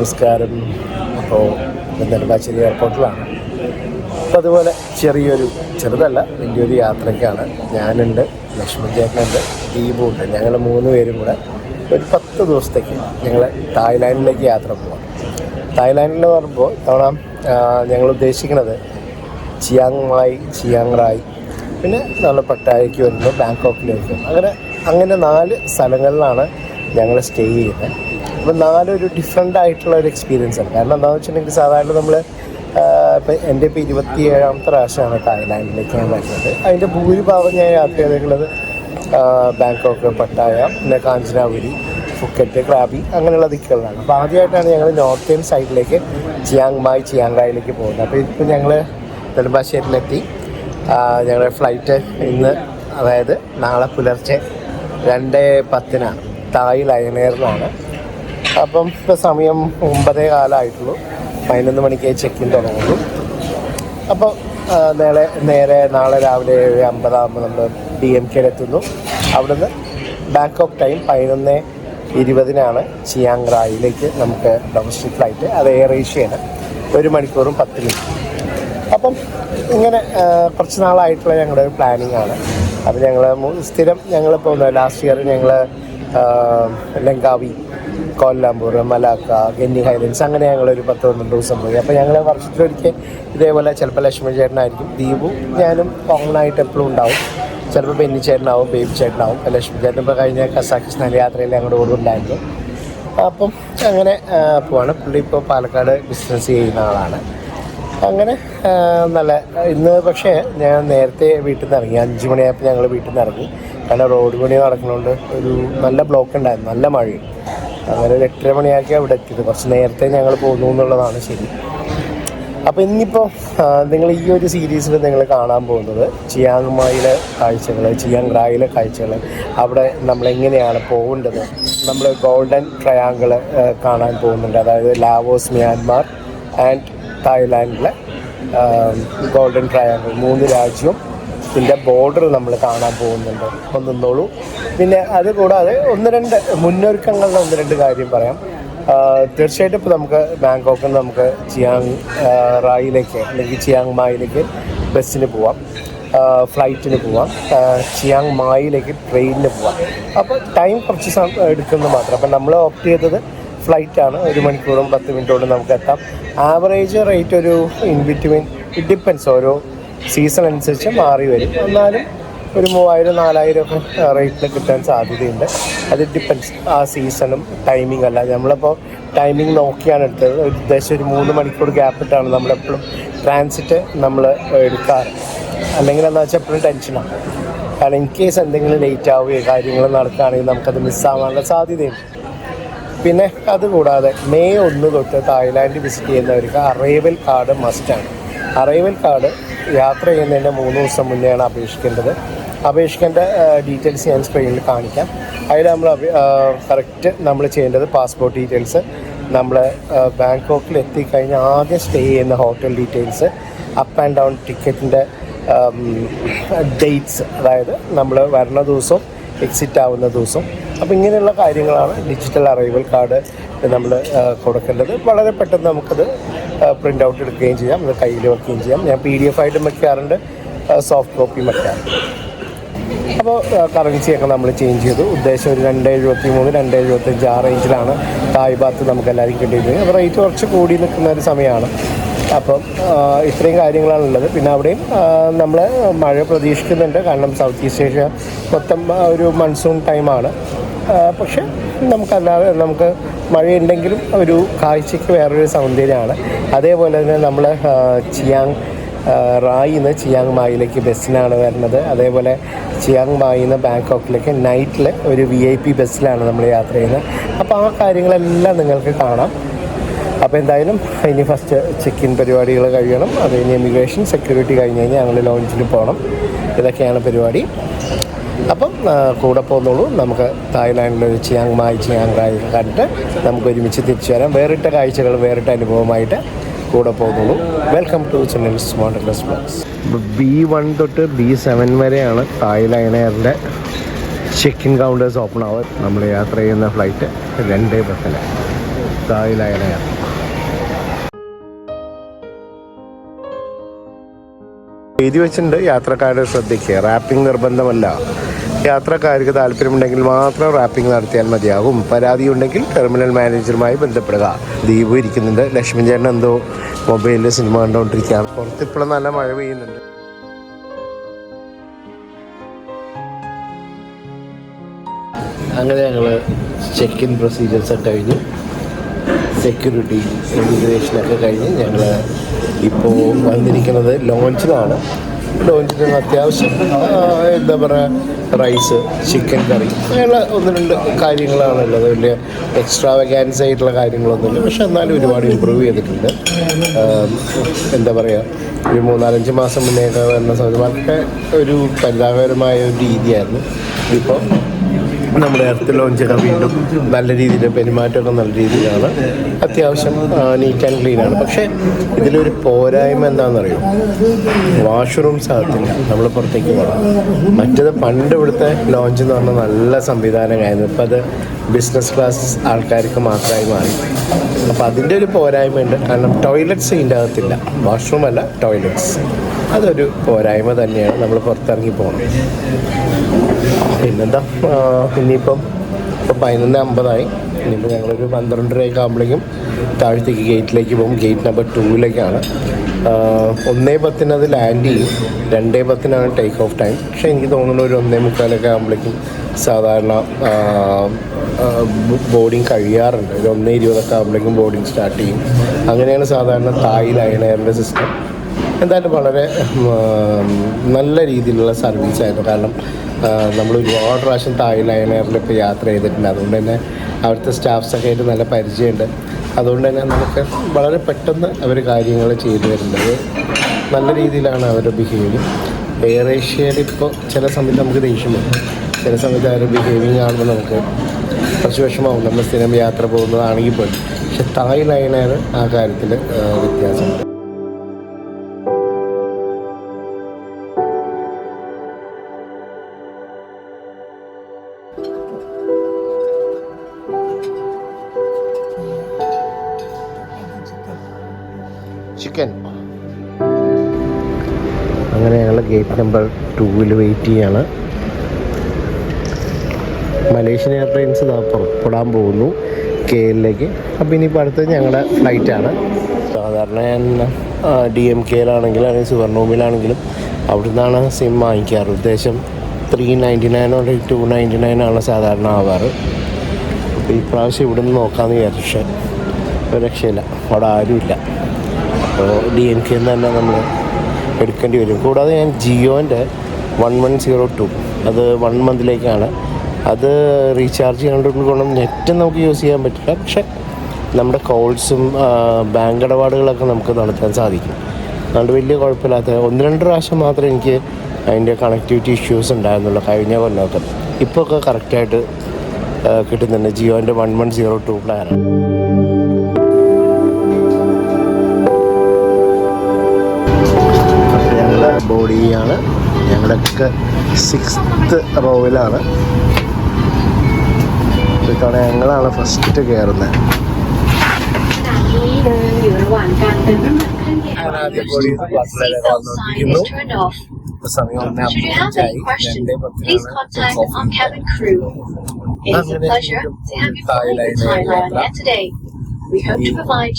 നമസ്കാരം. അപ്പോൾ നെടുമ്പാശ്ശേരി എയർപോർട്ടിലാണ്. അപ്പോൾ അതുപോലെ ചെറുതല്ല വലിയൊരു യാത്രയ്ക്കാണ്. ഞാനുണ്ട്, ലക്ഷ്മൺ ചേട്ടനുണ്ട്, ദീപുണ്ട്. ഞങ്ങൾ 3 പേരും കൂടെ ഒരു 10 ദിവസത്തേക്ക് ഞങ്ങൾ തായ്ലാൻഡിലേക്ക് യാത്ര പോവാം. തായ്ലാൻഡിൽ പറയുമ്പോൾ തവണ ഞങ്ങൾ ഉദ്ദേശിക്കുന്നത് ചിയാങ് മായ്, ചിയാങ് റായ്, പിന്നെ നമ്മൾ പട്ടായയ്ക്ക് വരുമ്പോൾ ബാങ്കോക്കിലേക്ക്, അങ്ങനെ 4 സ്ഥലങ്ങളിലാണ് ഞങ്ങൾ സ്റ്റേ ചെയ്യുന്നത്. അപ്പോൾ 4 ഒരു ഡിഫറെൻ്റ് ആയിട്ടുള്ള ഒരു എക്സ്പീരിയൻസാണ്. കാരണം എന്താണെന്ന് വെച്ചിട്ടുണ്ടെങ്കിൽ സാധാരണ നമ്മൾ ഇപ്പം എൻ്റെ ഇപ്പോൾ 27ാമത്തെ പ്രാവശ്യമാണ് തായ്ലാൻഡിലേക്ക് ഞാൻ വരുന്നത്. അതിൻ്റെ ഭൂരിഭാഗം ഞാൻ യാത്ര ചെയ്തിട്ടുള്ളത് ബാങ്കോക്ക്, പട്ടായ, പിന്നെ കാഞ്ചനാപുരി, ഫുക്കറ്റ്, ക്രാബി അങ്ങനെയുള്ള ദിക്കുകളിലാണ്. അപ്പോൾ ആദ്യമായിട്ടാണ് ഞങ്ങൾ നോർത്തേൺ സൈഡിലേക്ക് ചിയാങ് മായ്, ചിയാങ് റായിലേക്ക് പോകുന്നത്. അപ്പോൾ ഇപ്പോൾ ഞങ്ങൾ നെടുമ്പാശ്ശേരിയിലെത്തി. ഞങ്ങളുടെ ഫ്ലൈറ്റ് ഇന്ന്, അതായത് നാളെ പുലർച്ചെ 2:10 തായ് ലയൺ എയറിലാണ്. അപ്പം ഇപ്പോൾ സമയം 9:15 11 മണിക്ക് ചെക്ക് ഇൻ തുടങ്ങുള്ളൂ. അപ്പോൾ നേരെ നാളെ രാവിലെ 7:50 നമ്മൾ DMK-യിലെത്തുന്നു. അവിടുന്ന് ബാങ്കോക്ക് ടൈം 11:20 ചിയാങ് റായിലേക്ക് നമുക്ക് ഡൊമസ്റ്റിക് ഫ്ലൈറ്റ്. അത് എയർ ഏഷ്യയാണ്. 1 മണിക്കൂറും 10 മിനിറ്റ്. അപ്പം ഇങ്ങനെ കുറച്ച് നാളായിട്ടുള്ള ഞങ്ങളുടെ ഒരു പ്ലാനിങ് ആണ്. അപ്പോൾ ഞങ്ങൾ സ്ഥിരം ഞങ്ങളിപ്പോൾ ലാസ്റ്റ് ഇയർ ഞങ്ങൾ ലങ്കാവി, കോലാലംപൂർ, മലാക്ക, ഗന്നി ഹൈലൻഡ്സ് അങ്ങനെ ഞങ്ങളൊരു 10-12 ദിവസം പോയി. അപ്പോൾ ഞങ്ങൾ വർഷത്തിലൊരിക്കൽ ഇതേപോലെ ചിലപ്പോൾ ലക്ഷ്മൺ ചേട്ടനായിരിക്കും, ദീപു ഞാനും കോമൺ ആയിട്ട് എപ്പോഴും ഉണ്ടാവും. ചിലപ്പോൾ ബെന്നി ചേട്ടനാവും, ബേബി ചേട്ടനാവും. ലക്ഷ്മൺ ചേട്ടൻ ഇപ്പോൾ കഴിഞ്ഞ കസാഖിസ്ഥാൻ യാത്രയിൽ ഞങ്ങളുടെ കൂടെ ഉണ്ടായിരുന്നു. അപ്പം അങ്ങനെ പോവാണ്. പുള്ളി ഇപ്പോൾ പാലക്കാട് ബിസിനസ് ചെയ്യുന്ന ആളാണ്. അങ്ങനെ നല്ല ഇന്ന് പക്ഷേ ഞാൻ നേരത്തെ വീട്ടിൽ നിന്ന് ഇറങ്ങി. 5 മണിയായപ്പോൾ ഞങ്ങൾ വീട്ടിൽ നിന്ന് ഇറങ്ങി. കാരണം റോഡ് പണി നടക്കുന്നതുകൊണ്ട് ഒരു നല്ല ബ്ലോക്ക് ഉണ്ടായിരുന്നു, നല്ല മഴയും. അങ്ങനെ ഒരു 8:30 മണിയാക്കി അവിടെ എത്തിയത്. കുറച്ച് നേരത്തെ ഞങ്ങൾ പോകുന്നു എന്നുള്ളതാണ് ശരി. അപ്പോൾ ഇന്നിപ്പോൾ നിങ്ങൾ ഈ ഒരു സീരീസിൽ നിങ്ങൾ കാണാൻ പോകുന്നത് ചിയാങ് മായിലെ കാഴ്ചകൾ, ചിയാങ് റായിലെ കാഴ്ചകൾ, അവിടെ നമ്മളെങ്ങനെയാണ് പോകേണ്ടത്. നമ്മൾ ഗോൾഡൻ ട്രയാങ്കിൾ കാണാൻ പോകുന്നുണ്ട്. അതായത് ലാവോസ്, മ്യാൻമാർ ആൻഡ് തായ്ലാൻഡിലെ ഗോൾഡൻ ട്രയാങ്കിൾ, 3 രാജ്യവും ഇതിൻ്റെ ബോർഡർ നമ്മൾ കാണാൻ പോകുന്നുണ്ട്. അപ്പം നിന്നോളൂ. പിന്നെ അതുകൂടാതെ 1-2 മുന്നൊരുക്കങ്ങളുടെ 1-2 കാര്യം പറയാം. തീർച്ചയായിട്ടും ഇപ്പോൾ നമുക്ക് ബാങ്കോക്കിൽ നിന്ന് നമുക്ക് ചിയാങ് റായിലേക്ക് അല്ലെങ്കിൽ ചിയാങ് മായിലേക്ക് ബസ്സിന് പോവാം, ഫ്ലൈറ്റിന് പോവാം, ചിയാങ് മായിലേക്ക് ട്രെയിനിന് പോവാം. അപ്പോൾ ടൈം കുറച്ച് എടുക്കുന്നത് മാത്രം. അപ്പം നമ്മൾ ഓപ്റ്റ് ചെയ്തത് ഫ്ലൈറ്റാണ്. 1 മണിക്കൂറും 10 മിനിറ്റോടും നമുക്ക് എത്താം. ആവറേജ് റേറ്റ് ഒരു ഇൻ ബിറ്റ്വീൻ, ഇറ്റ് ഡിപ്പെൻസ്, ഓരോ സീസൺ അനുസരിച്ച് മാറി വരും. എന്നാലും ഒരു 3000-4000 ഒക്കെ റേറ്റിൽ കിട്ടാൻ സാധ്യതയുണ്ട്. അത് ഡിപ്പെൻസ് ആ സീസണും ടൈമിംഗ് അല്ല. നമ്മളിപ്പോൾ ടൈമിംഗ് നോക്കിയാണ് എടുത്തത്. ഉദ്ദേശം ഒരു 3 മണിക്കൂർ ഗ്യാപ്പിട്ടാണ് നമ്മളെപ്പോഴും ട്രാൻസിറ്റ് നമ്മൾ എടുക്കാറ്. അല്ലെങ്കിൽ എന്താ വെച്ചാൽ എപ്പോഴും ടെൻഷനാണ്. കാരണം ഇൻ കേസ് എന്തെങ്കിലും ലേറ്റ് ആവുകയോ കാര്യങ്ങൾ നടക്കുകയാണെങ്കിൽ നമുക്കത് മിസ്സാവാനുള്ള സാധ്യതയുണ്ട്. പിന്നെ അതുകൂടാതെ May 1 തൊട്ട് തായ്ലാൻഡ് വിസിറ്റ് ചെയ്യുന്നവർക്ക് അറൈവൽ കാർഡ് മസ്റ്റാണ്. അറൈവൽ കാർഡ് യാത്ര ചെയ്യുന്നതിൻ്റെ 3 ദിവസം മുന്നെയാണ് അപേക്ഷിക്കേണ്ടത്. അപേക്ഷിക്കേണ്ട ഡീറ്റെയിൽസ് ഞാൻ സ്ക്രീനിൽ കാണിക്കാം. അതിൽ നമ്മൾ കറക്റ്റ് നമ്മൾ ചെയ്യേണ്ടത് പാസ്പോർട്ട് ഡീറ്റെയിൽസ്, നമ്മൾ ബാങ്കോക്കിൽ എത്തിക്കഴിഞ്ഞാൽ ആദ്യം സ്റ്റേ ചെയ്യുന്ന hotel details, up and down ടിക്കറ്റിൻ്റെ ഡേറ്റ്സ്, അതായത് നമ്മൾ വരുന്ന ദിവസവും എക്സിറ്റ് ആവുന്ന ദിവസം. അപ്പോൾ ഇങ്ങനെയുള്ള കാര്യങ്ങളാണ് ഡിജിറ്റൽ അറൈവൽ കാർഡ് നമ്മൾ കൊടുക്കേണ്ടത്. വളരെ പെട്ടെന്ന് നമുക്കത് പ്രിൻ്റ് ഔട്ട് എടുക്കുകയും ചെയ്യാം, അത് കയ്യിൽ വയ്ക്കുകയും ചെയ്യാം. ഞാൻ PDF ആയിട്ടും വയ്ക്കാറുണ്ട്, സോഫ്റ്റ് കോപ്പിയും വയ്ക്കാറുണ്ട്. അപ്പോൾ കറൻസിയൊക്കെ നമ്മൾ ചേഞ്ച് ചെയ്തു. ഉദ്ദേശം ഒരു 2.73, 2.75 ആ റേഞ്ചിലാണ് തായ് ബാത്ത് നമുക്ക് എല്ലാവർക്കും കിട്ടിയിരുന്നത്. അപ്പോൾ റേറ്റ് കുറച്ച് കൂടി നിൽക്കുന്ന ഒരു സമയമാണ്. അപ്പം ഇത്രയും കാര്യങ്ങളാണുള്ളത്. പിന്നെ അവിടെയും നമ്മൾ മഴ പ്രതീക്ഷിക്കുന്നുണ്ട്. കാരണം സൗത്ത് ഈസ്റ്റ് ഏഷ്യ മൊത്തം ഒരു മൺസൂൺ ടൈമാണ്. പക്ഷേ നമുക്ക് മഴയുണ്ടെങ്കിലും ഒരു കാഴ്ചയ്ക്ക് വേറൊരു സൗന്ദര്യമാണ്. അതേപോലെ തന്നെ നമ്മൾ ചിയാങ് റായിന്ന് ചിയാങ് മായിലേക്ക് ബസ്സിനാണ് വരുന്നത്. അതേപോലെ ചിയാങ് മായിന്ന് ബാങ്കോക്കിലേക്ക് നൈറ്റിൽ ഒരു VIP ബസ്സിലാണ് നമ്മൾ യാത്ര ചെയ്യുന്നത്. അപ്പോൾ ആ കാര്യങ്ങളെല്ലാം നിങ്ങൾക്ക് കാണാം. അപ്പോൾ എന്തായാലും ഇനി ഫസ്റ്റ് ചെക്ക് ഇൻ പരിപാടികൾ കഴിയണം. അത് കഴിഞ്ഞ് ഇമിഗ്രേഷൻ, സെക്യൂരിറ്റി കഴിഞ്ഞ് കഴിഞ്ഞാൽ ഞങ്ങൾ ലോഞ്ചിൽ പോകണം. ഇതൊക്കെയാണ് പരിപാടി. അപ്പം കൂടെ പോകുന്നുള്ളൂ. നമുക്ക് തായ്ലാൻഡിൽ ചിയാങ് മായ്, ചിയാങ് റായി കണ്ടിട്ട് നമുക്ക് ഒരുമിച്ച് തിരിച്ചു വരാം. വേറിട്ട കാഴ്ചകൾ, വേറിട്ട അനുഭവമായിട്ട് കൂടെ പോകുന്നുള്ളൂ. Welcome to channels wanderlust vlogs. B1 തൊട്ട് B7 വരെയാണ് തായ് ലയൺ എയറിൻ്റെ ചെക്ക് ഇൻ കൗണ്ടേഴ്സ് ഓപ്പൺ ആവുക. നമ്മൾ യാത്ര ചെയ്യുന്ന ഫ്ലൈറ്റ് 2:10. തായ് ലയൺ എയർ. എഴുതി വെച്ചിട്ടുണ്ട് യാത്രക്കാരുടെ ശ്രദ്ധയ്ക്ക്, റാപ്പിംഗ് നിർബന്ധമല്ല. യാത്രക്കാർക്ക് താല്പര്യമുണ്ടെങ്കിൽ മാത്രം റാപ്പിംഗ് നടത്തിയാൽ മതിയാകും. പരാതി ഉണ്ടെങ്കിൽ ടെർമിനൽ മാനേജറുമായി ബന്ധപ്പെടുക. ദീപു ഇരിക്കുന്നുണ്ട്. ലക്ഷ്മി ചേട്ടൻ എന്തോ മൊബൈലിൽ സിനിമ കണ്ടുകൊണ്ടിരിക്കുകയാണ്. പുറത്തിപ്പോഴും നല്ല മഴ പെയ്യുന്നുണ്ട്. അങ്ങനെ ഞങ്ങൾ ചെക്ക് ഇൻ പ്രൊസീജിയേഴ്സൊക്കെ കഴിഞ്ഞു, സെക്യൂരിറ്റി ഇമിഗ്രേഷനൊക്കെ കഴിഞ്ഞ് ഞങ്ങൾ ഇപ്പോൾ വന്നിരിക്കുന്നത് ലോഞ്ചിലാണ്. ലോഞ്ചിൽ അത്യാവശ്യം എന്താ പറയുക, റൈസ്, ചിക്കൻ കറി അങ്ങനെയുള്ള 1-2 കാര്യങ്ങളാണുള്ളത്. വലിയ എക്സ്ട്രാ വെക്കാൻസ് ആയിട്ടുള്ള കാര്യങ്ങളൊന്നുമില്ല. പക്ഷെ എന്നാലും ഒരുപാട് ഇമ്പ്രൂവ് ചെയ്തിട്ടുണ്ട്. എന്താ പറയുക, ഒരു 3-4-5 മാസം മുന്നേയൊക്കെ വരുന്ന സമയത്ത് വളരെ ഒരു പരിതാപകരമായ ഒരു രീതിയായിരുന്നു. ഇപ്പോൾ നമ്മുടെ എർത്ത് ലോഞ്ചൊക്കെ വീണ്ടും നല്ല രീതിയിൽ പെരുമാറ്റമൊക്കെ നല്ല രീതിയിലാണ്. അത്യാവശ്യം നീറ്റ് ആൻഡ് ക്ലീനാണ്. പക്ഷേ ഇതിലൊരു പോരായ്മ എന്താണെന്നറിയോ, വാഷ്റൂംസ് ആകത്തില്ല, നമ്മൾ പുറത്തേക്ക് പോകണം. മറ്റേത് പണ്ട് ഇവിടുത്തെ ലോഞ്ച് എന്ന് പറഞ്ഞാൽ നല്ല സംവിധാനമായിരുന്നു. ഇപ്പോൾ അത് ബിസിനസ് ക്ലാസ് ആൾക്കാർക്ക് മാത്രമായി മാറി. അപ്പോൾ അതിൻ്റെ ഒരു പോരായ്മയുണ്ട്. കാരണം ടോയ്ലറ്റ്സ് ഇതിൻ്റെ അകത്തില്ല, വാഷ്റൂം അല്ല ടോയ്ലറ്റ്സ്. അതൊരു പോരായ്മ തന്നെയാണ്. നമ്മൾ പുറത്തിറങ്ങി പോകണം. പിന്നെന്താ, ഇനിയിപ്പം 11:50 ഇനിയിപ്പോൾ ഞങ്ങളൊരു 12:30 ആകുമ്പോഴേക്കും താഴത്തേക്ക് ഗേറ്റിലേക്ക് പോകും. Gate number 2-ലേക്കാണ്. 1:10 അത് ലാൻഡ് ചെയ്യും. 2:10 ടേക്ക് ഓഫ് ടൈം. പക്ഷേ എനിക്ക് തോന്നുന്നു ഒരു 1:45 ആകുമ്പോഴേക്കും സാധാരണ ബോർഡിങ് കഴിയാറുണ്ട്. ഒരു 1:20 ആകുമ്പോഴേക്കും ബോർഡിങ് സ്റ്റാർട്ട് ചെയ്യും. അങ്ങനെയാണ് സാധാരണ തായ് ലയൺ എയറിൻ്റെ സിസ്റ്റം. എന്തായാലും വളരെ നല്ല രീതിയിലുള്ള സർവീസായിരുന്നു. കാരണം നമ്മൾ ഒരുപാട് പ്രാവശ്യം തായ് ലയൺ എയറിൽ ഇപ്പോൾ യാത്ര ചെയ്തിട്ടുണ്ട്. അതുകൊണ്ട് തന്നെ അവിടുത്തെ സ്റ്റാഫ്സൊക്കെ ആയിട്ട് നല്ല പരിചയമുണ്ട്. അതുകൊണ്ട് തന്നെ നമുക്ക് വളരെ പെട്ടെന്ന് അവർ കാര്യങ്ങൾ ചെയ്തു തരുന്നത്. നല്ല രീതിയിലാണ് അവരുടെ ബിഹേവിയർ. എയർ ഏഷ്യയിൽ ഇപ്പോൾ ചില സമയത്ത് നമുക്ക് ദേഷ്യം വരും. ചില സമയത്ത് അവരുടെ ബിഹേവിയർ കാണുമ്പോൾ നമുക്ക് കുറച്ച് വിഷമമാവും, നമ്മൾ സ്ഥിരം യാത്ര പോകുന്നതാണെങ്കിൽ പോലും. പക്ഷെ തായ് ലയൺ എയർ ആ കാര്യത്തിൽ വ്യത്യാസമുണ്ട്. ചിക്കൻ. അങ്ങനെ ഞങ്ങൾ ഗേറ്റ് നമ്പർ 2-ൽ വെയിറ്റ് ചെയ്യാണ്. മലേഷ്യൻ എയർലൈൻസ് പുറപ്പെടാൻ പോകുന്നു KL-ലേക്ക്. അപ്പോൾ ഇനിയിപ്പോൾ അടുത്തത് ഞങ്ങളുടെ ഫ്ലൈറ്റാണ്. സാധാരണ ഞാൻ DMK-യിലാണെങ്കിലും അല്ലെങ്കിൽ സുവർണഭൂമിയിലാണെങ്കിലും അവിടെ നിന്നാണ് സിം വാങ്ങിക്കാറ്. ഉദ്ദേശം 399 അല്ലെങ്കിൽ 299 സാധാരണ ആവാറ്. അപ്പോൾ ഈ പ്രാവശ്യം ഇവിടെ നിന്ന് നോക്കാമെന്ന് വിചാരിച്ചു. പക്ഷേ ഒരു രക്ഷയില്ല, അവിടെ ആരുമില്ല. അപ്പോൾ DMK-യിൽ തന്നെ നമ്മൾ എടുക്കേണ്ടി വരും. കൂടാതെ ഞാൻ ജിയോൻ്റെ 1102 അത് 1 മന്തിലേക്കാണ്. അത് റീചാർജ് ചെയ്യാണ്ടുകൊണ്ടും നെറ്റ് നമുക്ക് യൂസ് ചെയ്യാൻ പറ്റില്ല. പക്ഷേ നമ്മുടെ കോൾസും ബാങ്ക് ഇടപാടുകളൊക്കെ നമുക്ക് നടത്താൻ സാധിക്കും. അതുകൊണ്ട് വലിയ കുഴപ്പമില്ലാത്ത 1-2 പ്രാവശ്യം മാത്രമേ എനിക്ക് അതിൻ്റെ കണക്ടിവിറ്റി ഇഷ്യൂസ് ഉണ്ടായിരുന്നുള്ളൂ കഴിഞ്ഞ കൊല്ലമൊക്കെ. ഇപ്പോൾ ഒക്കെ കറക്റ്റായിട്ട് കിട്ടുന്നുണ്ട്. ജിയോൻ്റെ 1102 പ്ലാനാണ്. ബോഡിയാണ്. ഞങ്ങളൊക്കെ 6th റോവിലാണ്. ഇത്തവണ ഞങ്ങളാണ് ഫസ്റ്റ് കയറുന്നത്. ആദ്യം ബോഡി വന്നുകൊണ്ടിരിക്കുന്നു. സമയം 1:55. 2:10 തായ് ലയൺ യാത്ര.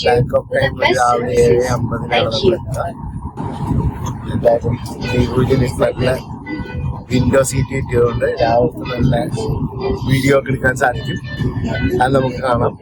ബാങ്കോക്ക് ടൈം രാവിലെ 7:50 എന്തായാലും നല്ല വിൻഡോ സീറ്റ് കിട്ടിയതുകൊണ്ട് രാവിലത്തെ നല്ല വീഡിയോ ഒക്കെ എടുക്കാൻ സാധിക്കും. അത് നമുക്ക് കാണാം.